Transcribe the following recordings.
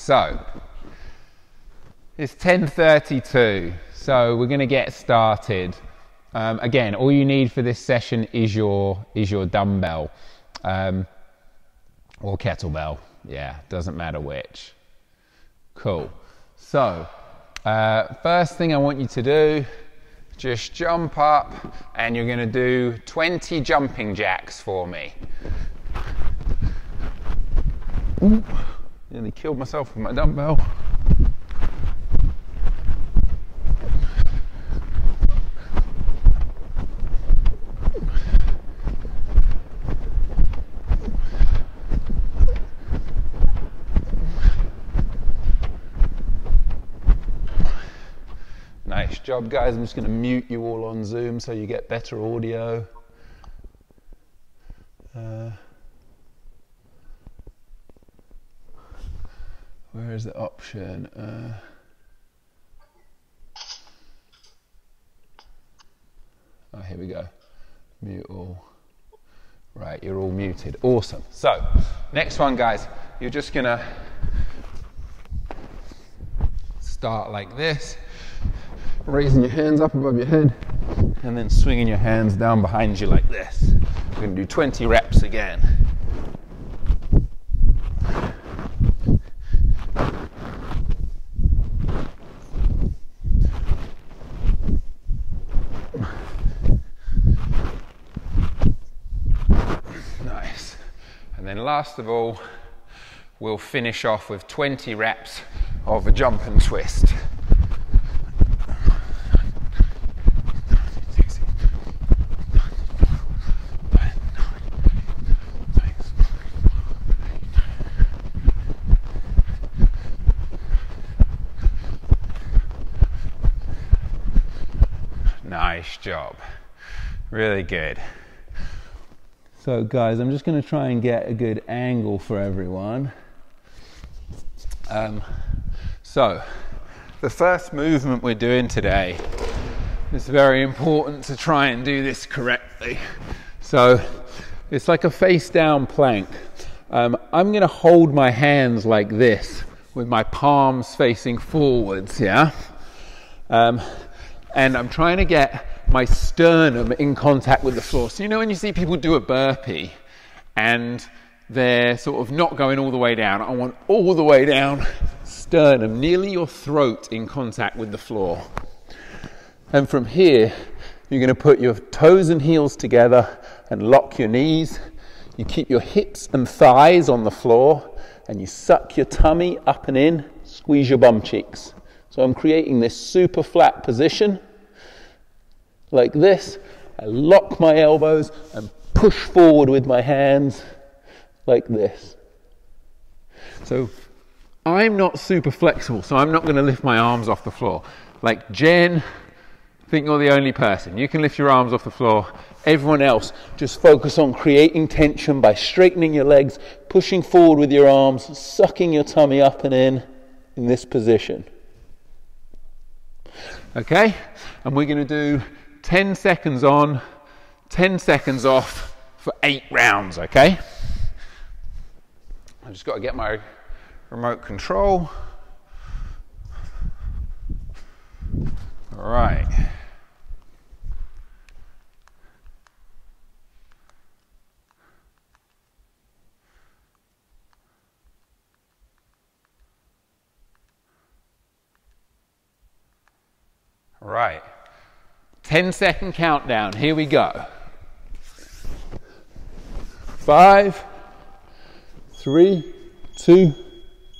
so it's 10:32, so we're going to get started. Again, all you need for this session is your dumbbell or kettlebell. Yeah, doesn't matter which. Cool. So first thing I want you to do, just jump up, and you're going to do 20 jumping jacks for me. Ooh, nearly killed myself with my dumbbell. Nice job, guys. I'm just going to mute you all on Zoom so you get better audio. Where is the option? Oh, here we go. Mute all. Right, you're all muted. Awesome. So, next one, guys. You're just going to start like this, raising your hands up above your head, and then swinging your hands down behind you like this. We're going to do 20 reps again. Nice. And then last of all, we'll finish off with 20 reps of a jump and twist. Nice job. Really good. So guys, I'm just going to try and get a good angle for everyone. So the first movement we're doing today, it's very important to try and do this correctly. So it's like a face down plank. I'm going to hold my hands like this with my palms facing forwards, yeah? And I'm trying to get my sternum in contact with the floor. So you know when you see people do a burpee and they're sort of not going all the way down, I want all the way down, sternum, nearly your throat in contact with the floor. And from here, you're going to put your toes and heels together and lock your knees. You keep your hips and thighs on the floor, and you suck your tummy up and in, squeeze your bum cheeks. So I'm creating this super flat position like this. I lock my elbows and push forward with my hands like this. So I'm not super flexible, so I'm not going to lift my arms off the floor. Like Jen, I think you're the only person. You can lift your arms off the floor. Everyone else, just focus on creating tension by straightening your legs, pushing forward with your arms, sucking your tummy up and in this position. Okay? And we're going to do 10 seconds on, 10 seconds off for 8 rounds, okay? I've just got to get my remote control. All right. All right. 10-second countdown. Here we go. 5, 3, 2,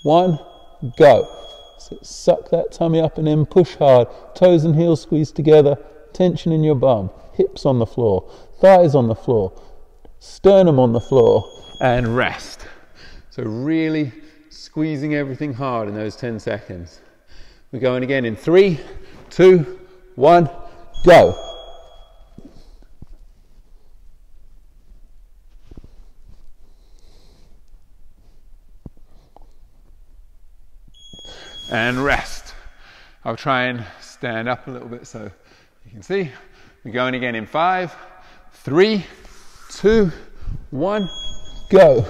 1, go. So suck that tummy up and in, push hard. Toes and heels squeeze together. Tension in your bum. Hips on the floor. Thighs on the floor. Sternum on the floor. And rest. So really squeezing everything hard in those 10 seconds. We're going again in 3, 2, 1, go. And rest. I'll try and stand up a little bit so you can see. We're going again in 5, 3, 2, 1, go.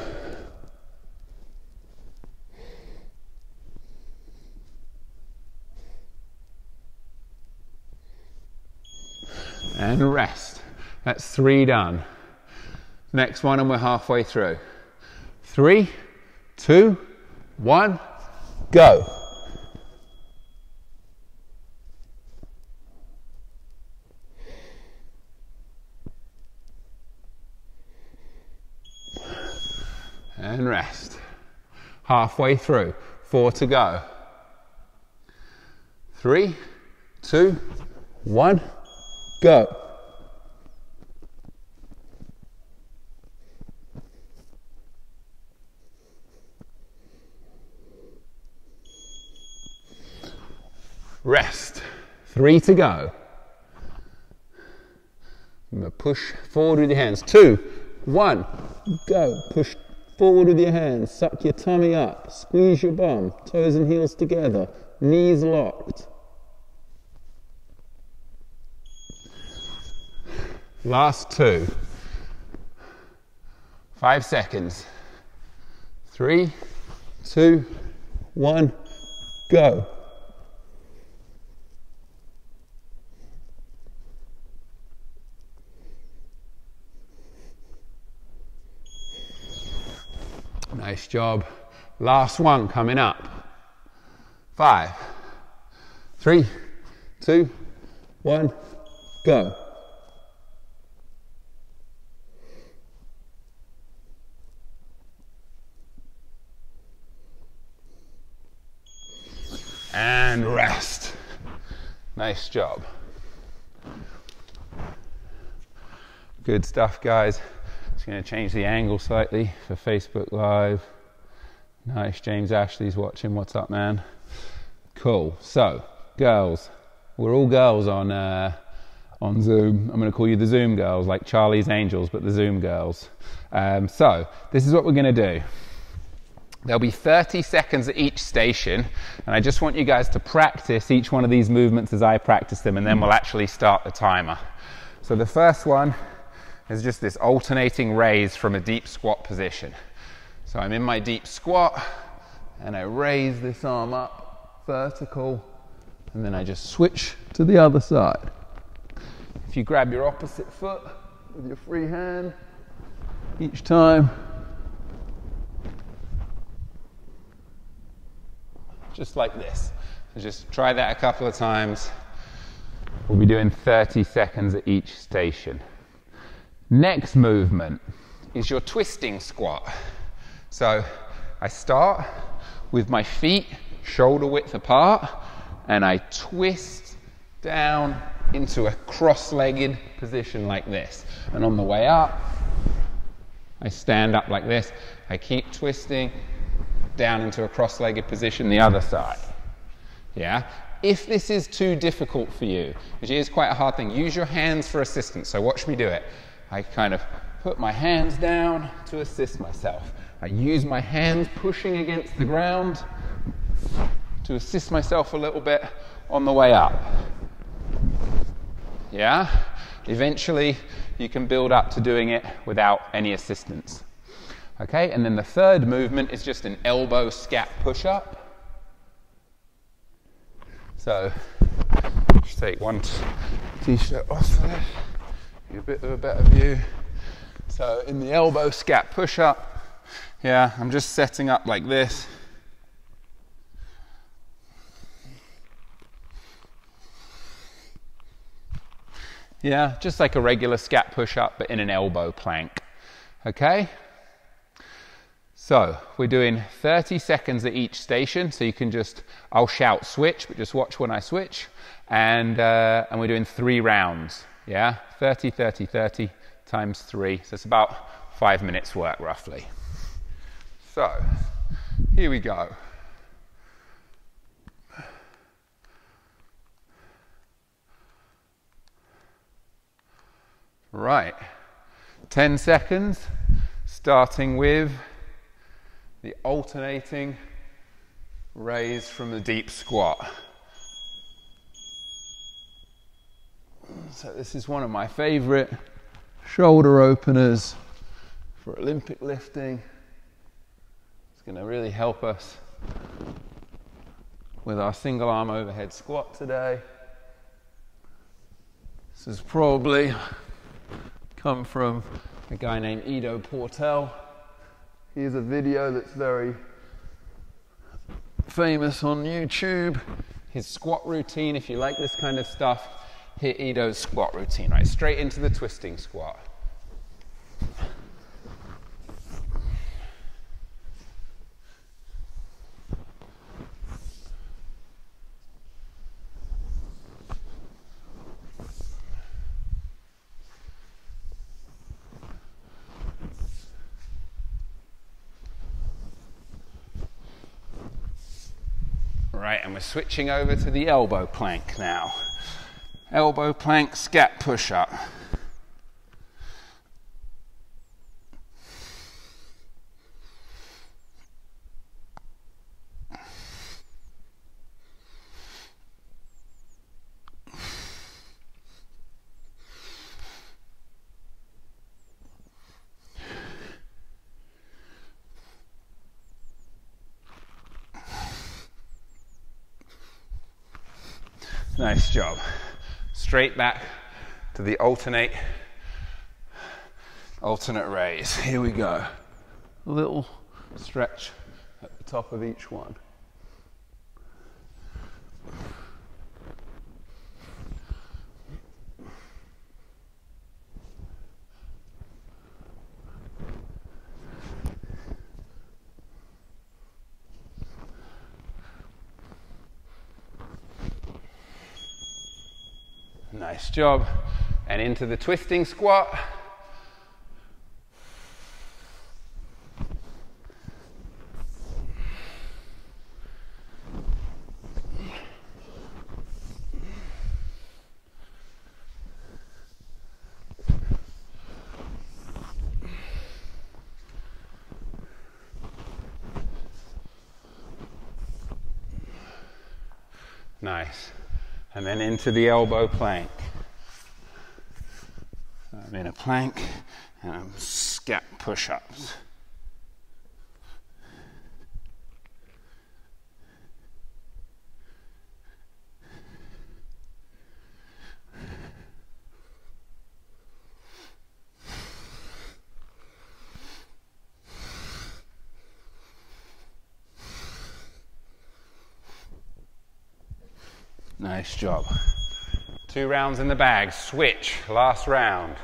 and rest. That's 3 done. Next one and we're halfway through. 3, 2, 1, go. And rest. Halfway through. 4 to go. 3, 2, 1, go. Rest. 3 to go. I'm going to push forward with your hands. 2, 1, go. Push forward with your hands. Suck your tummy up. Squeeze your bum. Toes and heels together. Knees locked. Last 2. 5 seconds. 3, 2, 1, go. Nice job. Last one coming up. 5, 3, 2, 1, go. And rest. Nice job. Good stuff, guys. Just going to change the angle slightly for Facebook Live. Nice, James Ashley's watching. What's up, man? Cool. So, girls, we're all girls on Zoom. I'm going to call you the Zoom girls, like Charlie's Angels, but the Zoom girls. So, this is what we're going to do. There'll be 30 seconds at each station, and I just want you guys to practice each one of these movements as I practice them, and then we'll actually start the timer. So the first one is just this alternating raise from a deep squat position. So I'm in my deep squat, and I raise this arm up, vertical, and then I just switch to the other side. If you grab your opposite foot with your free hand each time, just like this. So just try that a couple of times. We'll be doing 30 seconds at each station. Next movement is your twisting squat. So I start with my feet shoulder width apart, and I twist down into a cross-legged position like this. And on the way up, I stand up like this. I keep twisting down into a cross-legged position the other side. Yeah? If this is too difficult for you, which is quite a hard thing, use your hands for assistance. So watch me do it. I kind of put my hands down to assist myself. I use my hands pushing against the ground to assist myself a little bit on the way up. Yeah? Eventually, you can build up to doing it without any assistance. Okay, and then the third movement is just an elbow scap push-up. So, just take one t-shirt off there, get a bit of a better view. So in the elbow scap push-up, yeah, I'm just setting up like this. Yeah, just like a regular scap push-up, but in an elbow plank. Okay? So we're doing 30 seconds at each station, so you can just, I'll shout switch, but just watch when I switch, and we're doing 3 rounds, yeah? 30, 30, 30 times 3, so it's about 5 minutes work roughly. So, here we go. Right, 10 seconds, starting with the alternating raise from the deep squat. So this is one of my favorite shoulder openers for Olympic lifting. It's going to really help us with our single arm overhead squat today. has probably come from a guy named Ido Portal. Here's a video that's very famous on YouTube. His squat routine, if you like this kind of stuff, hit Ido's squat routine, right? Straight into the twisting squat. Right, and we're switching over to the elbow plank now. Elbow plank, scap push-up. Nice job. Straight back to the alternate raise. Here we go. A little stretch at the top of each one. Nice job. And into the twisting squat. Nice. And then into the elbow plank. So I'm in a plank and I'm scap push-ups. Nice job. 2 rounds in the bag. Switch. Last round.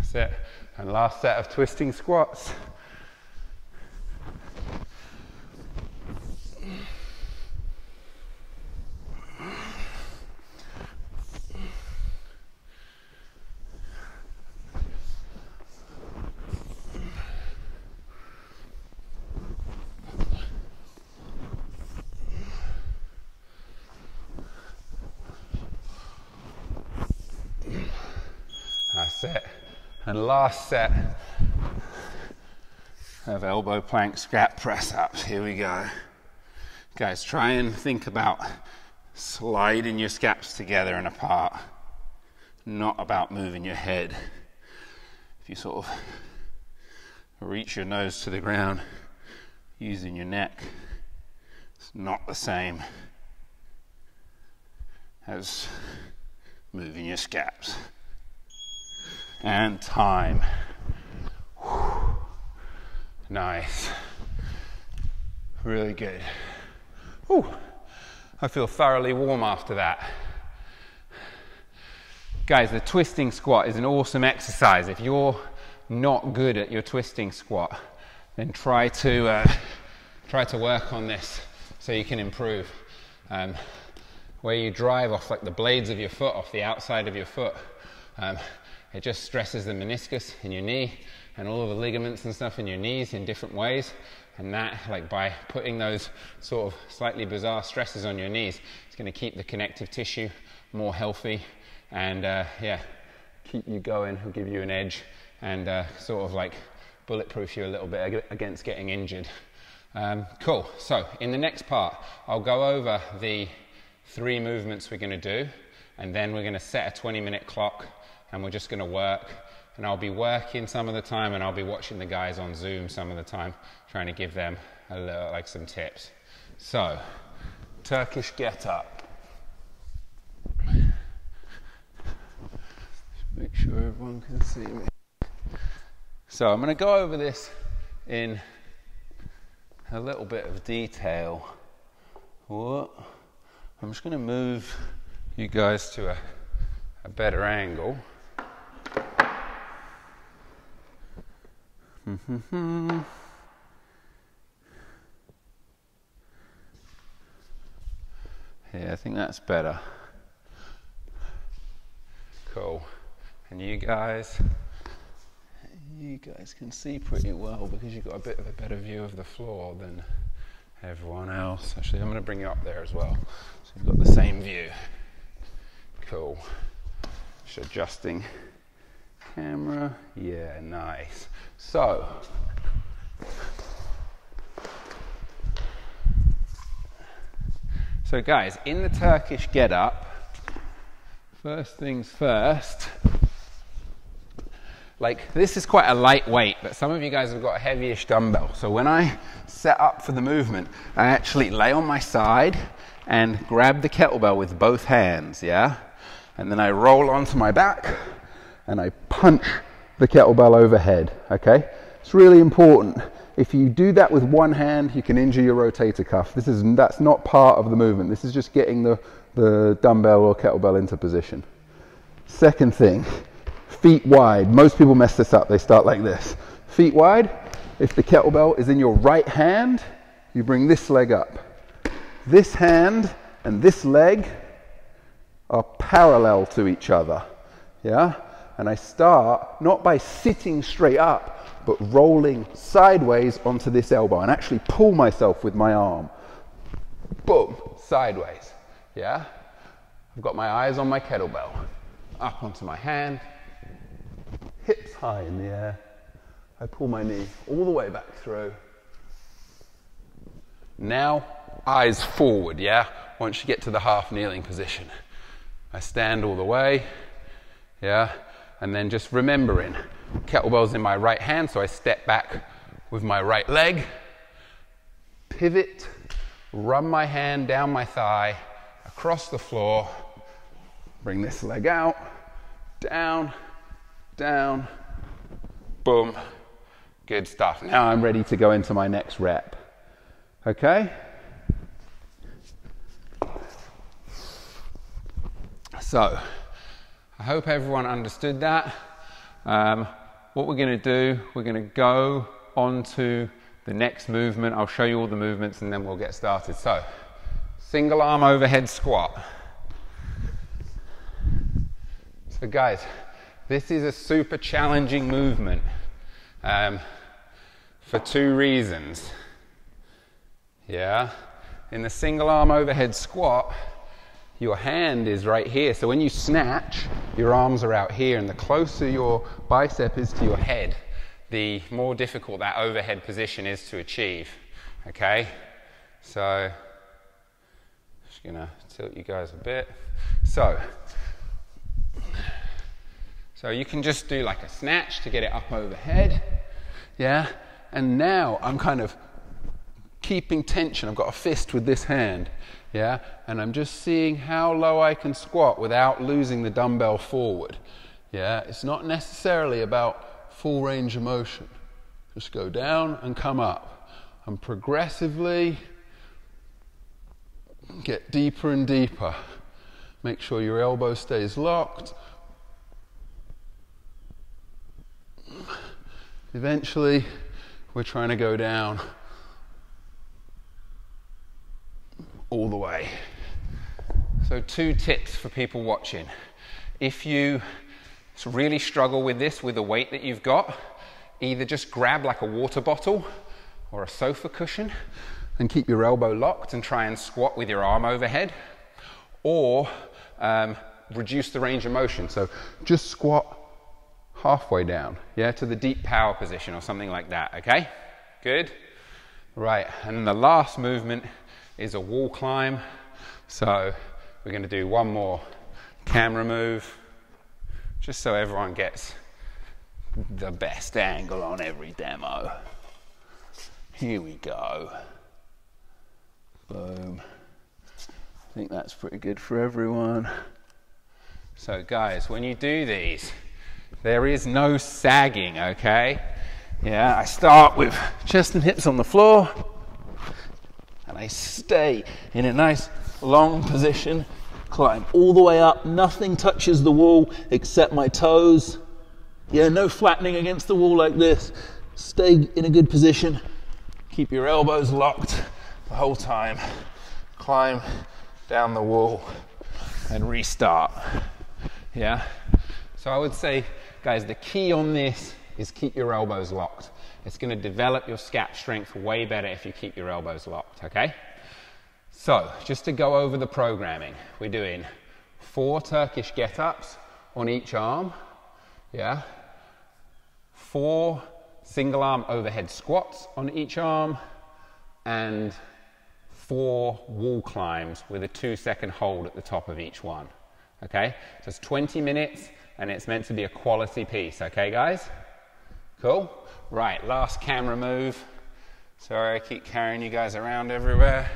Set. And last set of twisting squats. That's it. And last set of elbow plank scap press ups. Here we go. Guys, try and think about sliding your scaps together and apart, not about moving your head. If you sort of reach your nose to the ground using your neck, it's not the same as moving your scaps. And time. Whew. Nice. Really good. Whew. I feel thoroughly warm after that. Guys, the twisting squat is an awesome exercise. If you're not good at your twisting squat, then try to work on this so you can improve. Where you drive off like the blades of your foot, off the outside of your foot, it just stresses the meniscus in your knee and all of the ligaments and stuff in your knees in different ways. And that, like by putting those sort of slightly bizarre stresses on your knees, it's going to keep the connective tissue more healthy and yeah, keep you going, will give you an edge and sort of like bulletproof you a little bit against getting injured. Cool, so in the next part, I'll go over the 3 movements we're going to do, and then we're going to set a 20-minute clock, and we're just going to work. And I'll be working some of the time, and I'll be watching the guys on Zoom some of the time, trying to give them a little, like some tips. So, Turkish get up. Make sure everyone can see me. So I'm going to go over this in a little bit of detail. What? I'm just going to move you guys to a better angle. Yeah, I think that's better. Cool. And you guys can see pretty well because you've got a bit of a better view of the floor than everyone else. Actually, I'm going to bring you up there as well, so you've got the same view. Cool. Just adjusting camera. Yeah, nice. So, guys, in the Turkish get up, first things first, like this is quite a lightweight, but some of you guys have got a heavyish dumbbell. So when I set up for the movement, I actually lay on my side and grab the kettlebell with both hands, yeah? And then I roll onto my back and I punch the kettlebell overhead, okay? It's really important. If you do that with one hand, you can injure your rotator cuff. That's not part of the movement. This is just getting the dumbbell or kettlebell into position. Second thing, feet wide. Most people mess this up. They start like this. Feet wide. If the kettlebell is in your right hand, you bring this leg up. This hand and this leg are parallel to each other, yeah? And I start not by sitting straight up, but rolling sideways onto this elbow and actually pull myself with my arm. Boom, sideways, yeah? I've got my eyes on my kettlebell. Up onto my hand, hips high in the air. I pull my knee all the way back through. Now, eyes forward, yeah? Once you get to the half kneeling position. I stand all the way, yeah? And then just remembering, kettlebell's in my right hand, so I step back with my right leg, pivot, run my hand down my thigh, across the floor, bring this leg out, down, down, boom. Good stuff. Now I'm ready to go into my next rep. Okay? So, I hope everyone understood that. What we're going to do, we're going to go on to the next movement. I'll show you all the movements and then we'll get started. So, single arm overhead squat. So guys, this is a super challenging movement for 2 reasons. Yeah, in the single arm overhead squat, your hand is right here. So when you snatch, your arms are out here, and the closer your bicep is to your head, the more difficult that overhead position is to achieve. Okay? So, just gonna tilt you guys a bit. So you can just do like a snatch to get it up overhead. Yeah? And now I'm kind of keeping tension. I've got a fist with this hand. Yeah, and I'm just seeing how low I can squat without losing the dumbbell forward. Yeah, it's not necessarily about full range of motion. Just go down and come up. And progressively get deeper and deeper. Make sure your elbow stays locked. Eventually, we're trying to go down all the way. So 2 tips for people watching. If you really struggle with this, with the weight that you've got, either just grab like a water bottle or a sofa cushion and keep your elbow locked and try and squat with your arm overhead, or reduce the range of motion. So just squat halfway down, yeah, to the deep power position or something like that, okay? Good. Right, and the last movement is a wall climb. So we're going to do one more camera move, just so everyone gets the best angle on every demo. Here we go. Boom. I think that's pretty good for everyone. So guys, when you do these, there is no sagging, okay? Yeah, I start with chest and hips on the floor, and I stay in a nice long position, climb all the way up, nothing touches the wall except my toes. Yeah, no flattening against the wall like this. Stay in a good position, keep your elbows locked the whole time. Climb down the wall and restart. Yeah, so I would say, guys, the key on this is keep your elbows locked. It's going to develop your scap strength way better if you keep your elbows locked, okay? So, just to go over the programming, we're doing 4 Turkish get-ups on each arm, yeah? 4 single arm overhead squats on each arm, and 4 wall climbs with a 2-second hold at the top of each one, okay? So it's 20 minutes, and it's meant to be a quality piece, okay, guys? Cool? Right, last camera move. Sorry, I keep carrying you guys around everywhere,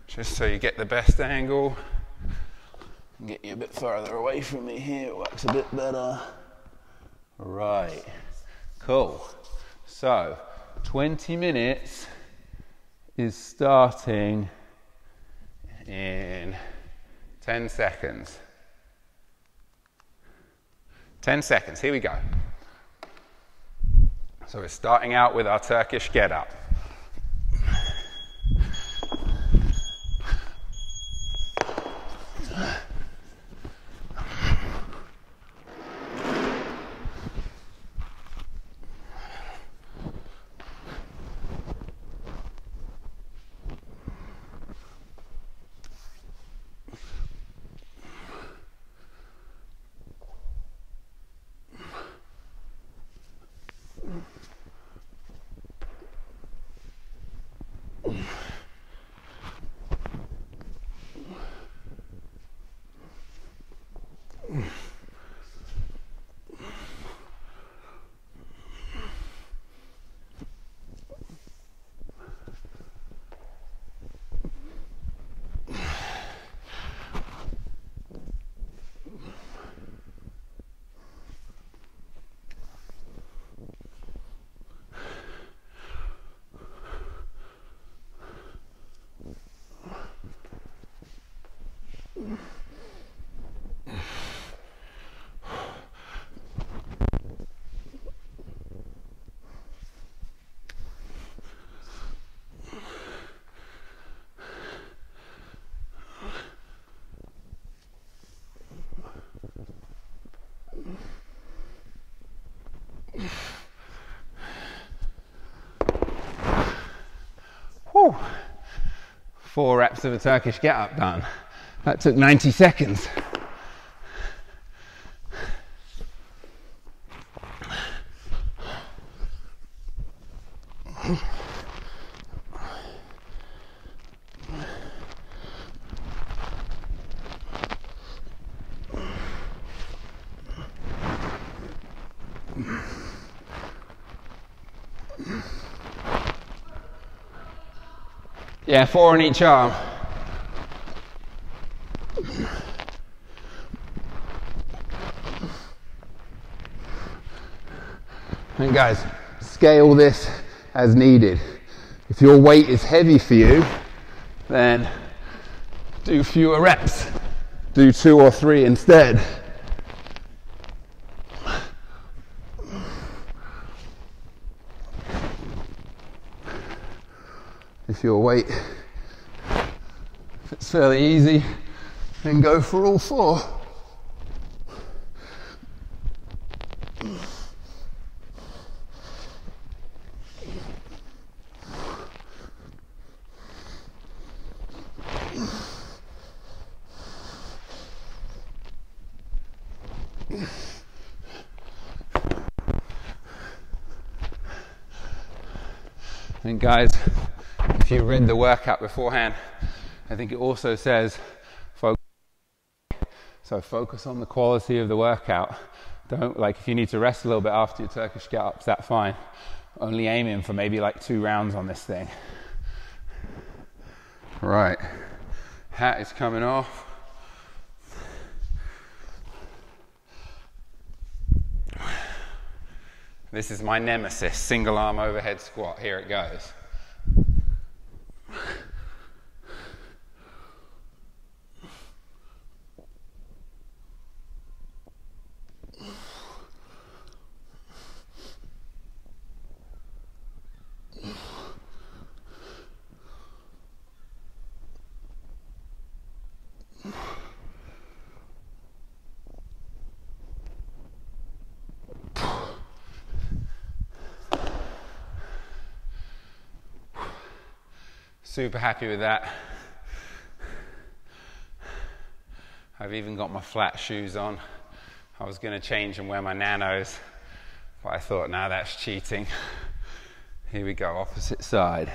just so you get the best angle. Get you a bit further away from me here, it works a bit better. Right, cool. So, 20 minutes is starting in 10 seconds. 10 seconds, here we go. So we're starting out with our Turkish get-up. Whew. 4 reps of a Turkish get-up done. That took 90 seconds. Yeah, 4 on each arm. And guys, scale this as needed. If your weight is heavy for you, then do fewer reps. Do 2 or 3 instead. If your weight, if it's fairly easy, then go for all 4. And guys, if you read the workout beforehand, I think it also says focus. So focus on the quality of the workout. Don't, like, if you need to rest a little bit after your Turkish get-ups, that's fine. Only aiming for maybe like 2 rounds on this thing. Right, hat is coming off. This is my nemesis, single arm overhead squat. Here it goes. Super happy with that. I've even got my flat shoes on. I was going to change and wear my nanos, but I thought, nah, that's cheating. Here we go, opposite side.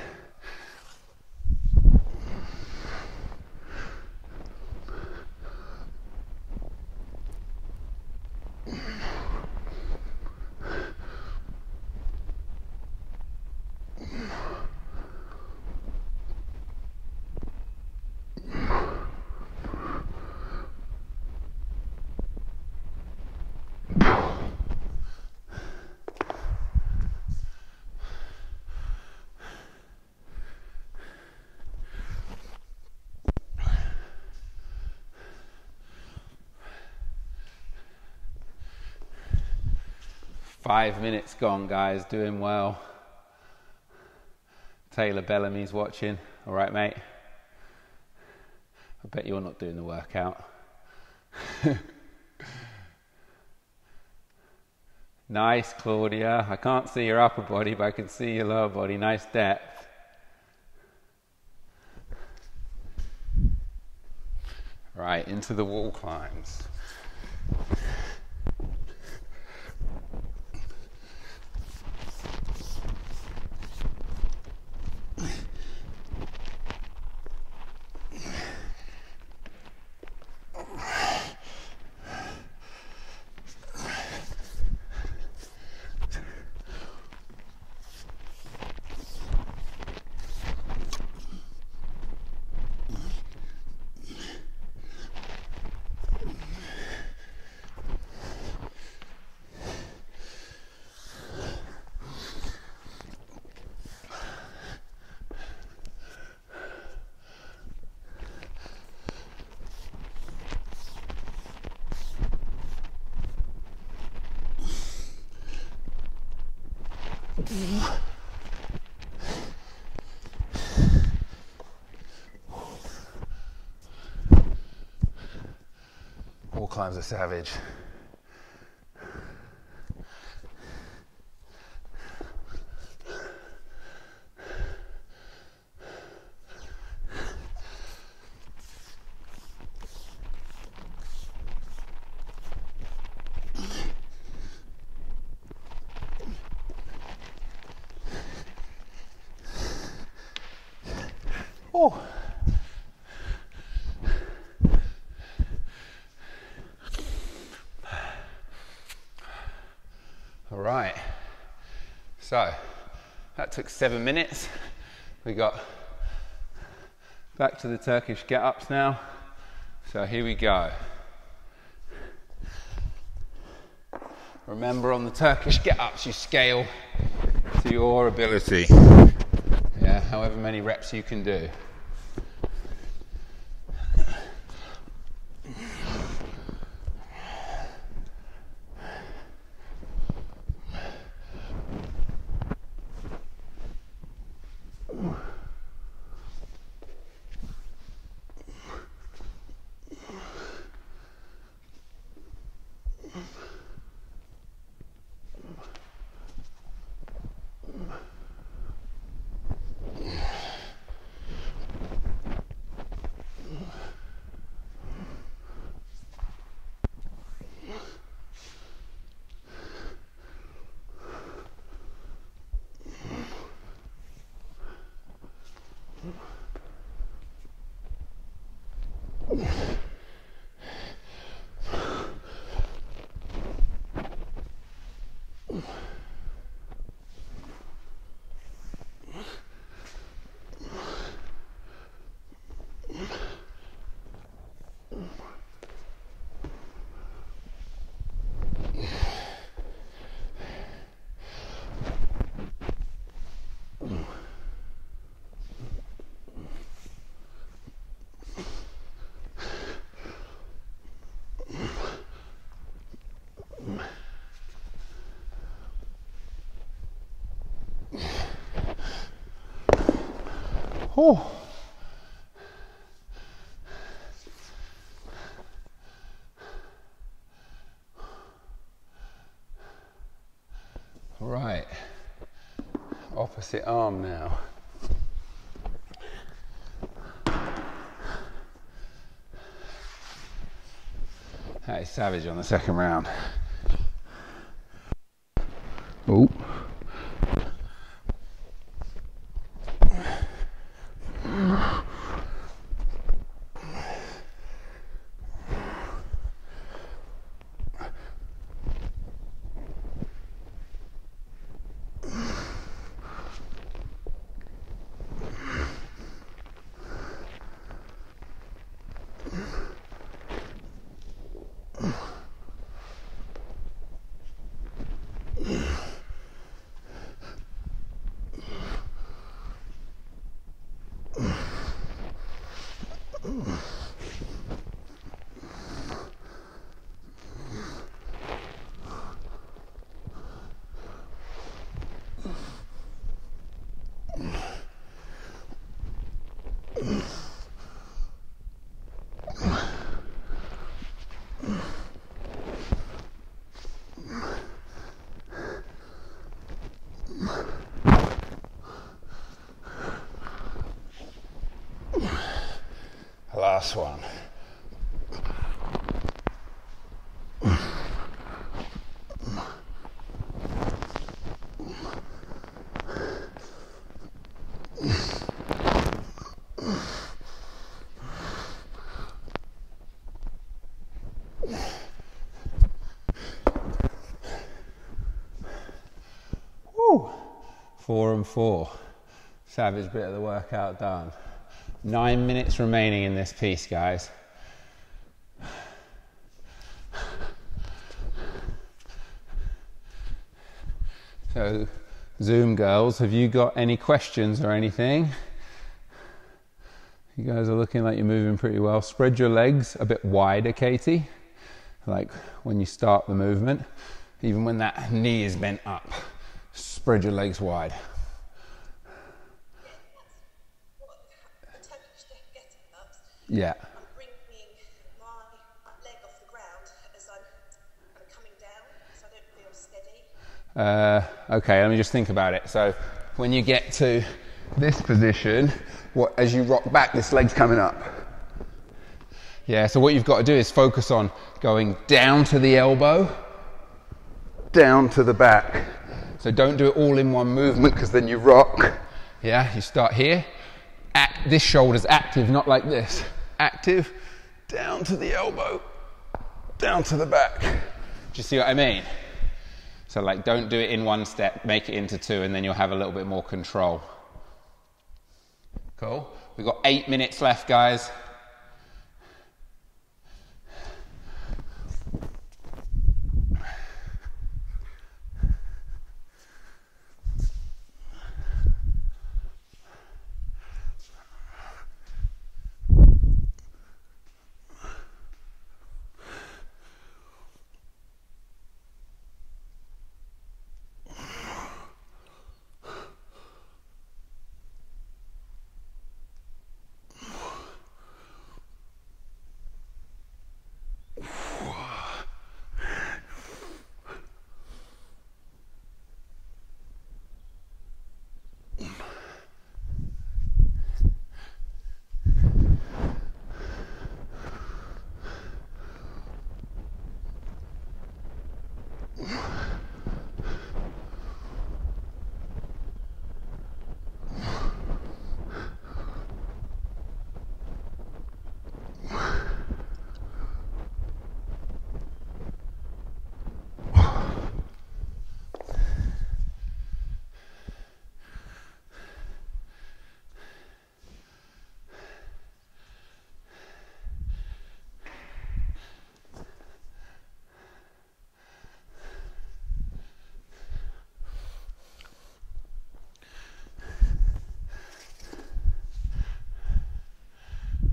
Five minutes gone, guys, doing well. Taylor Bellamy's watching. All right, mate? I bet you're not doing the workout. Nice, Claudia. I can't see your upper body, but I can see your lower body. Nice depth. Right, into the wall climbs. Wall climbs are savage. Oh. All right, so that took 7 minutes. We got back to the Turkish get-ups now. So here we go. Remember, on the Turkish get-ups, you scale to your ability. Yeah, however many reps you can do. Whew. Right, opposite arm now. That is savage on the second round. Oh. Last one. Woo! 4 and 4. Savage bit of the workout done. 9 minutes remaining in this piece, guys. So, Zoom girls, have you got any questions or anything? You guys are looking like you're moving pretty well. Spread your legs a bit wider, Katie, like when you start the movement. Even when that knee is bent up, spread your legs wide. Yeah. I'm bringing my leg off the ground as I'm coming down, so I don't feel steady. Okay, let me just think about it. So when you get to this position, as you rock back, this leg's coming up. Yeah, so what you've got to do is focus on going down to the elbow, down to the back. So don't do it all in one movement, because then you rock. Yeah, you start here. This shoulder's active, not like this. Active, down to the elbow, down to the back. Do you see what I mean? So like, don't do it in one step, make it into two, and then you'll have a little bit more control. Cool. We've got 8 minutes left, guys.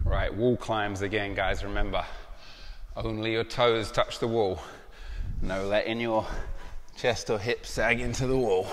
Right, wall climbs again, guys, remember. Only your toes touch the wall. No letting your chest or hips sag into the wall.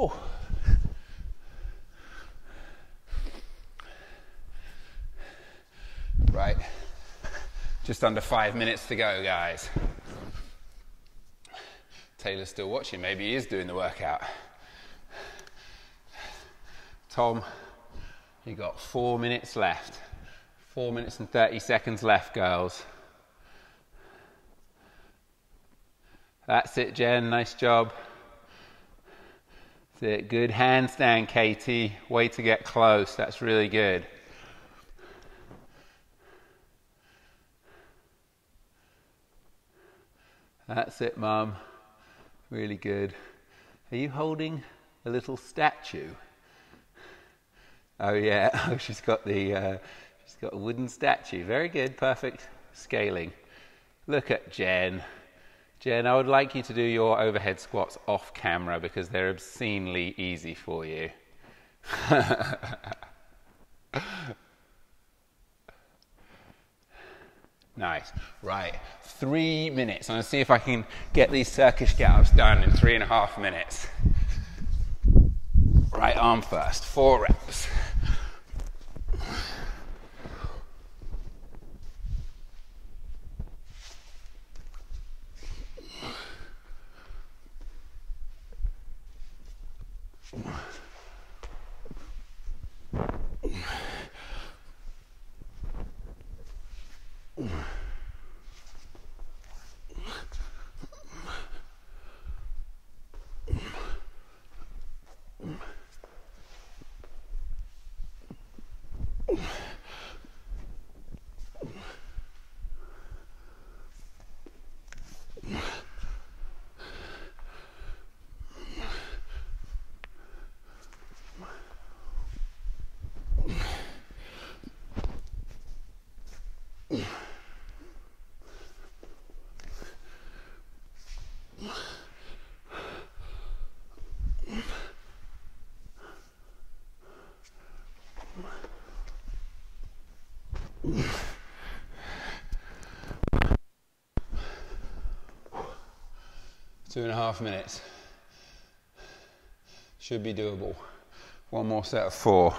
Oh. Right, just under 5 minutes to go, guys. Taylor's still watching, maybe he is doing the workout. Tom, you got 4 minutes left. 4 minutes and 30 seconds left, girls. That's it, Jen, nice job. That's it, good handstand, Katie. Way to get close, that's really good. That's it, Mum. Really good. Are you holding a little statue? Oh yeah, oh, she's got a wooden statue. Very good, perfect scaling. Look at Jen. Jen, I would like you to do your overhead squats off camera because they're obscenely easy for you. Nice. Right, 3 minutes. I'm going to see if I can get these Turkish get-ups done in 3.5 minutes. Right arm first, 4 reps. Two and a half minutes. Should be doable. One more set of 4.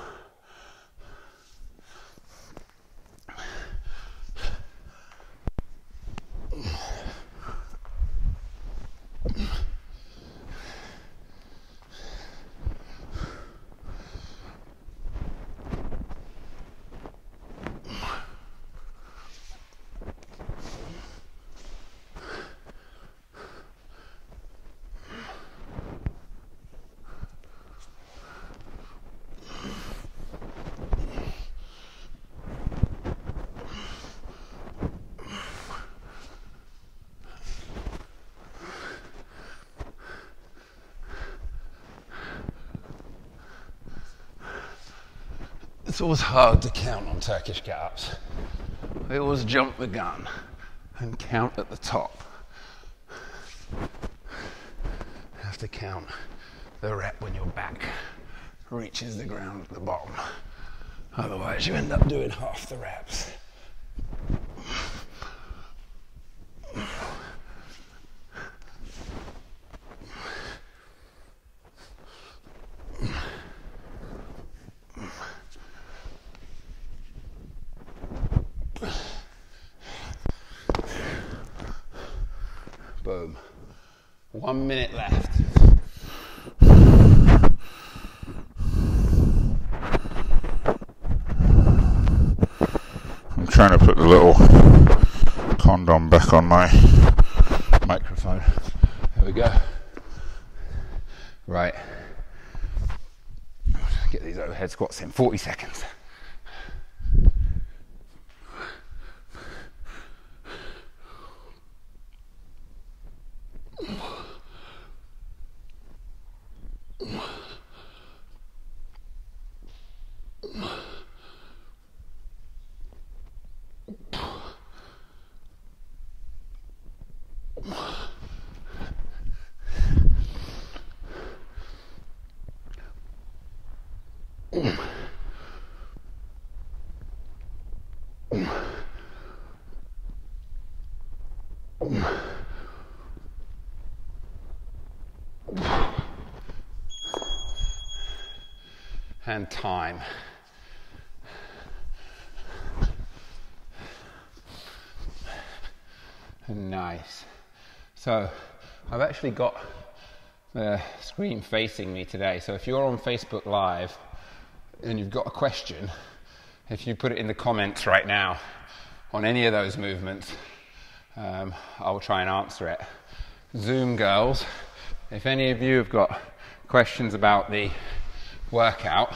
It's always hard to count on Turkish get-ups. They always jump the gun and count at the top. You have to count the rep when your back reaches the ground at the bottom. Otherwise you end up doing half the reps. Boom. 1 minute left. I'm trying to put the little condom back on my microphone. There we go. Right. Get these overhead squats in 40 seconds. And time. Nice. So I've actually got the screen facing me today. So if you're on Facebook Live and you've got a question, if you put it in the comments right now on any of those movements, I'll try and answer it. Zoom girls, if any of you have got questions about the workout,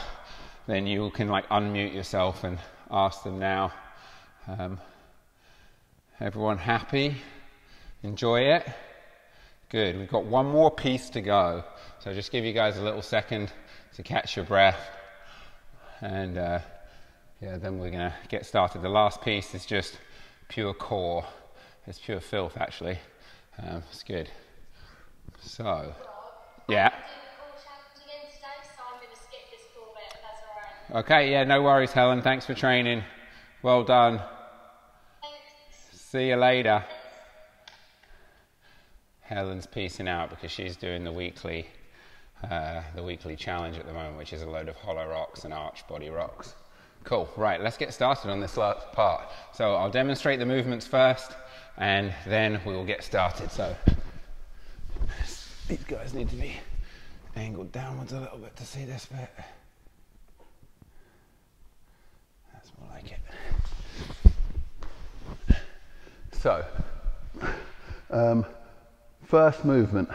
then you can like unmute yourself and ask them now. Everyone happy? Enjoy it? Good. We've got one more piece to go. So just give you guys a little second to catch your breath. And yeah, then we're going to get started. The last piece is just pure core. It's pure filth, actually. It's good. So, yeah. Okay, yeah, no worries, Helen. Thanks for training. Well done. See you later. Helen's peacing out because she's doing the weekly challenge at the moment, which is a load of hollow rocks and arch body rocks. Cool. Right, let's get started on this last part. So I'll demonstrate the movements first, and then we will get started. So these guys need to be angled downwards a little bit to see this bit. That's more like it. So, first movement,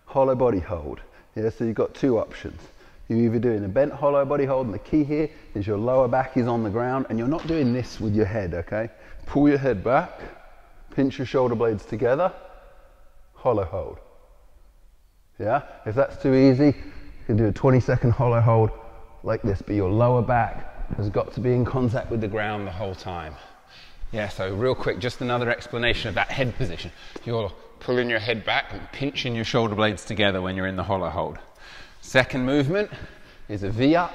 hollow body hold. Yeah, so you've got two options. You're either doing a bent hollow body hold, and the key here is your lower back is on the ground, and you're not doing this with your head, okay? Pull your head back, pinch your shoulder blades together, hollow hold. Yeah, if that's too easy, you can do a 20-second hollow hold like this, but your lower back has got to be in contact with the ground the whole time. Yeah, so real quick, just another explanation of that head position. You're pulling your head back and pinching your shoulder blades together when you're in the hollow hold. Second movement is a V up.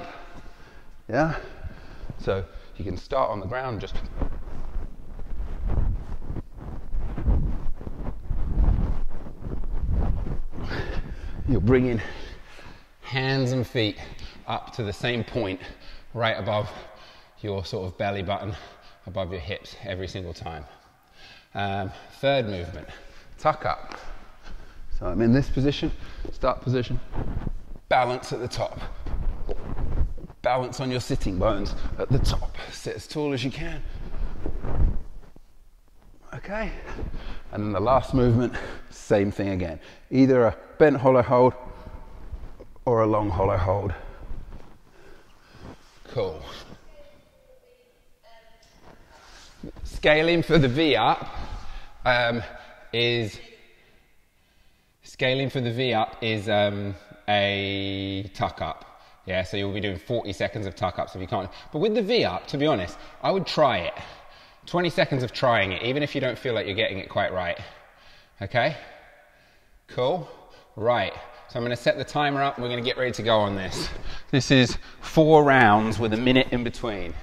Yeah, so you can start on the ground, just you're bringing hands and feet up to the same point right above your sort of belly button, above your hips every single time. Third movement, tuck up. So I'm in this position, start position, balance at the top. Balance on your sitting bones at the top. Sit as tall as you can. Okay, and then the last movement, same thing again. Either a bent hollow hold or a long hollow hold. Cool. Scaling for the V up is a tuck up. Yeah, so you'll be doing 40 seconds of tuck ups if you can't. But with the V up, to be honest, I would try it. 20 seconds of trying it, even if you don't feel like you're getting it quite right. Okay? Cool? Right. So I'm going to set the timer up and we're going to get ready to go on this. This is 4 rounds with a minute in between.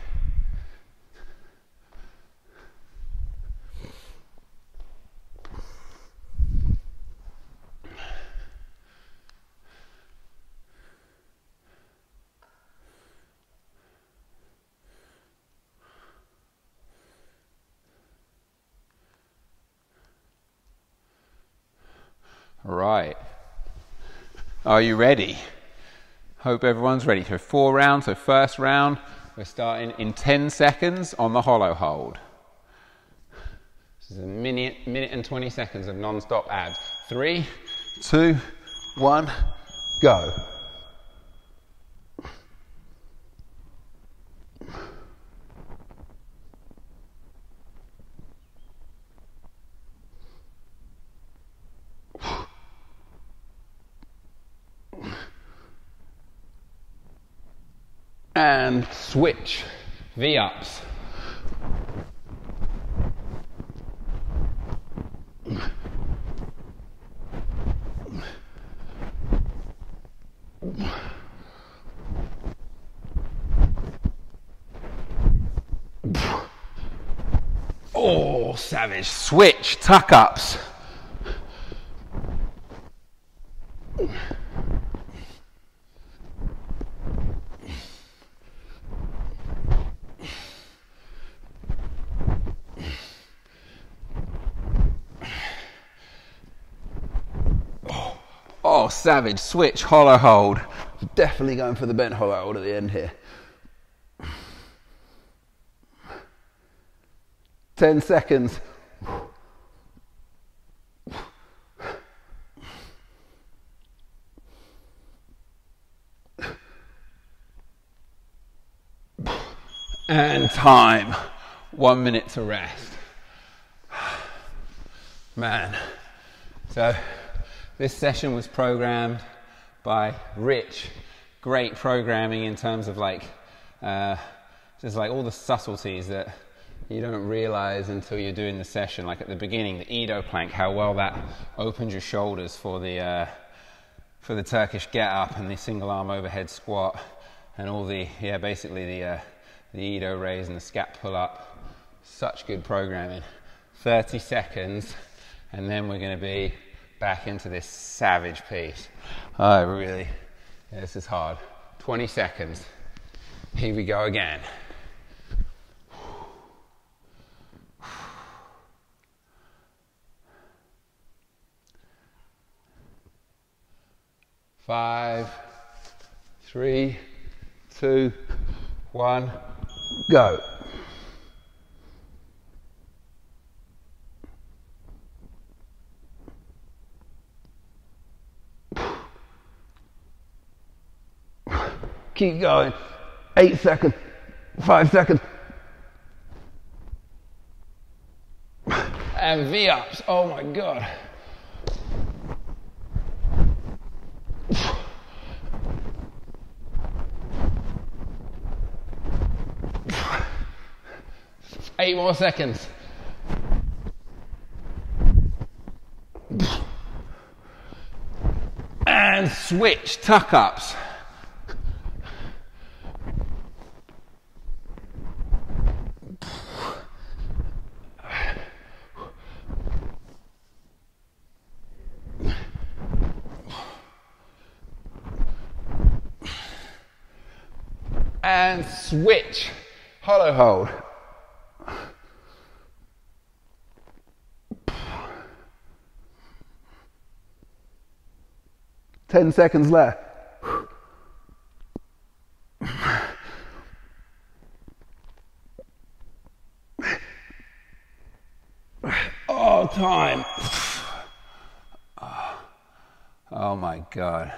Right. Are you ready? Hope everyone's ready. So 4 rounds. So first round, we're starting in 10 seconds on the hollow hold. This is a minute and 20 seconds of non-stop abs. 3, 2, 1, go. and switch, V-ups. Oh, savage. Switch, tuck ups. Oh, savage. Switch, hollow hold. Definitely going for the bent hollow hold at the end here. 10 seconds. And time. 1 minute to rest. Man. So this session was programmed by Rich. Great programming in terms of like, just like all the subtleties that you don't realize until you're doing the session. Like at the beginning, the Edo plank, how well that opens your shoulders for the Turkish get up and the single arm overhead squat, and all the, yeah, basically the Edo raise and the scap pull up. Such good programming. 30 seconds, and then we're going to be back into this savage piece. Yeah, this is hard. 20 seconds. Here we go again. 5, 3, 2, 1, go. Keep going. 8 seconds. 5 seconds. And V-ups. Oh my God. Eight more seconds. And switch, tuck ups. And switch, hollow hold. Ten seconds left. Oh, time. Oh my God.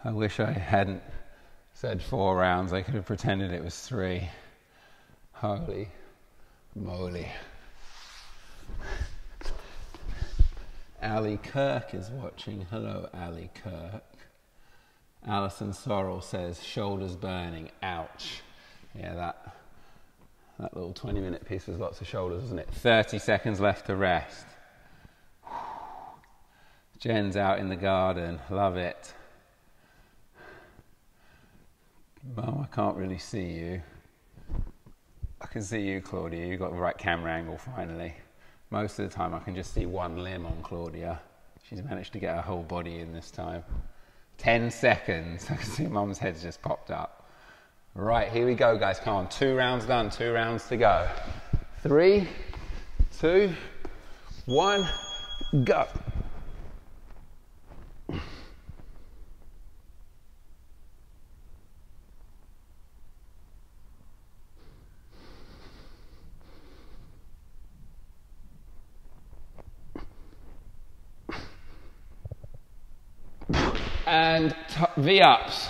I wish I hadn't said 4 rounds. I could have pretended it was 3. Holy moly. Ali Kirk is watching. Hello, Ali Kirk. Alison Sorrell says, shoulders burning. Ouch. Yeah, that little 20-minute piece was lots of shoulders, wasn't it? 30 seconds left to rest. Jen's out in the garden. Love it. Mum, I can't really see you. I can see you, Claudia. You've got the right camera angle finally. Most of the time I can just see one limb on Claudia. She's managed to get her whole body in this time. 10 seconds. I can see Mum's head's just popped up. Right, here we go, guys. Come on, 2 rounds done, 2 rounds to go. 3, 2, 1, go. And V-ups.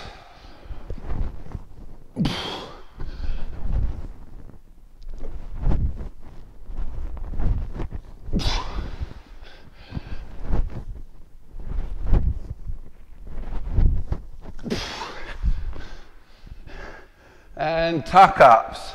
And tuck ups.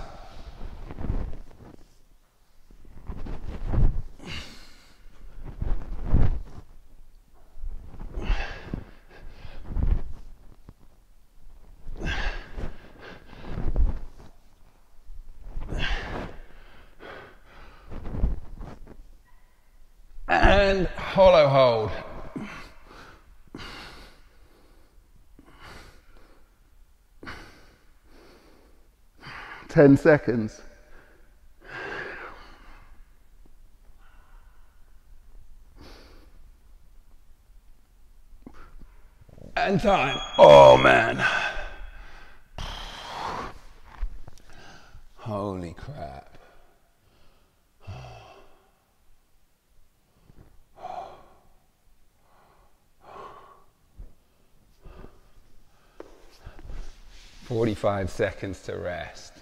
And hollow hold. Ten seconds. And time. Oh man. Holy crap. 45 seconds to rest.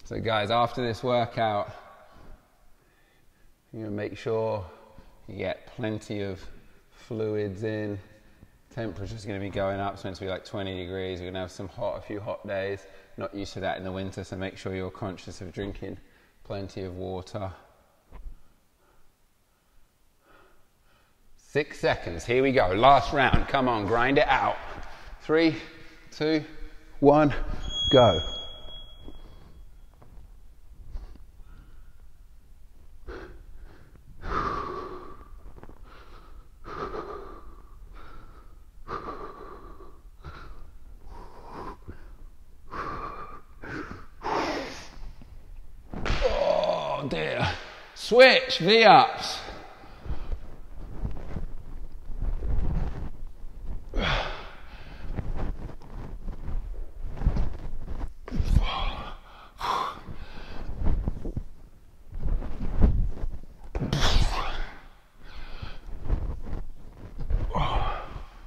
So guys, after this workout, you're gonna make sure you get plenty of fluids in. Temperature's gonna be going up, it's meant to be like 20 degrees. You're gonna have a few hot days. Not used to that in the winter, so make sure you're conscious of drinking plenty of water. 6 seconds, here we go, last round, come on, grind it out. 3, 2, 1, go. Oh dear. Switch, V-ups.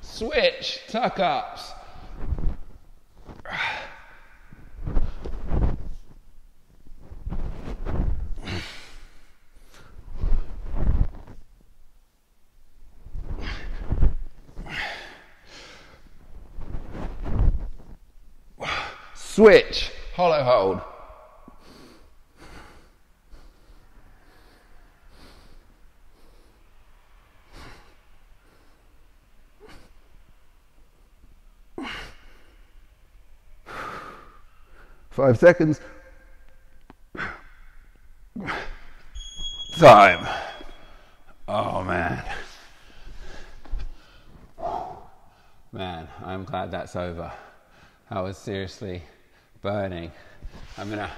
Switch, tuck ups. Switch, hollow hold. Five seconds. Time. Oh man. Man, I'm glad that's over. I was seriously burning. I'm gonna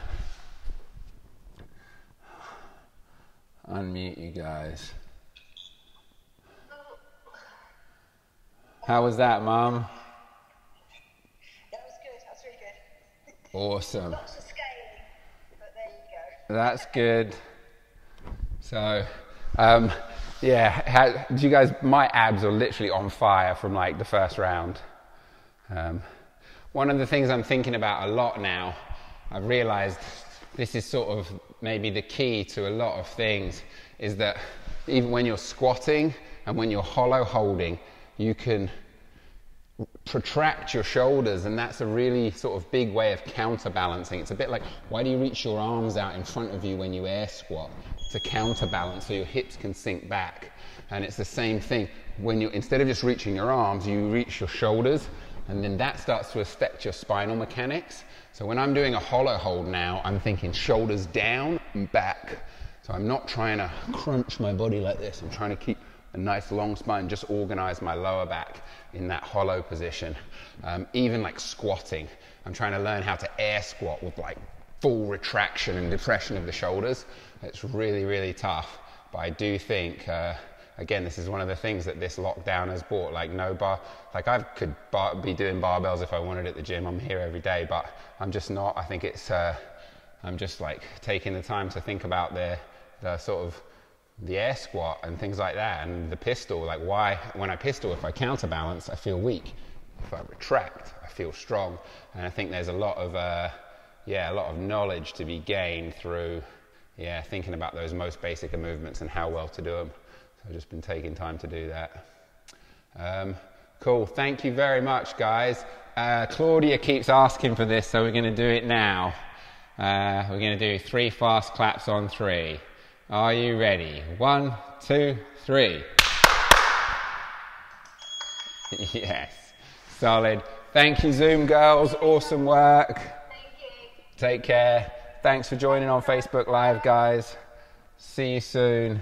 unmute you guys. How was that, Mum? That was good, that was really good. Awesome. Lots of scaling, but there you go. That's good. So, yeah, do you guys, my abs are literally on fire from like the first round. One of the things I'm thinking about a lot now, I've realized this is sort of maybe the key to a lot of things, is that even when you're squatting and when you're hollow holding, you can protract your shoulders, and that's a really sort of big way of counterbalancing. It's a bit like, why do you reach your arms out in front of you when you air squat? To counterbalance so your hips can sink back. And it's the same thing when you, instead of just reaching your arms, you reach your shoulders, and then that starts to affect your spinal mechanics. So when I'm doing a hollow hold now, I'm thinking shoulders down and back. So I'm not trying to crunch my body like this. I'm trying to keep a nice long spine, just organize my lower back in that hollow position. Even like squatting, I'm trying to learn how to air squat with like full retraction and depression of the shoulders. It's really, really tough. But I do think, again, this is one of the things that this lockdown has brought, like no bar, like I could be doing barbells if I wanted at the gym. I'm here every day, but I'm just not. I think it's, I'm just like taking the time to think about the sort of the air squat and things like that, and the pistol, like why, when I pistol, if I counterbalance, I feel weak. If I retract, I feel strong. And I think there's a lot of, yeah, a lot of knowledge to be gained through, yeah, thinking about those most basic of movements and how well to do them. So I've just been taking time to do that. Cool, thank you very much, guys. Claudia keeps asking for this, so we're going to do it now. We're going to do 3 fast claps on 3. Are you ready? 1, 2, 3. Yes, solid. Thank you, Zoom girls. Awesome work. Thank you. Take care. Thanks for joining on Facebook Live, guys. See you soon.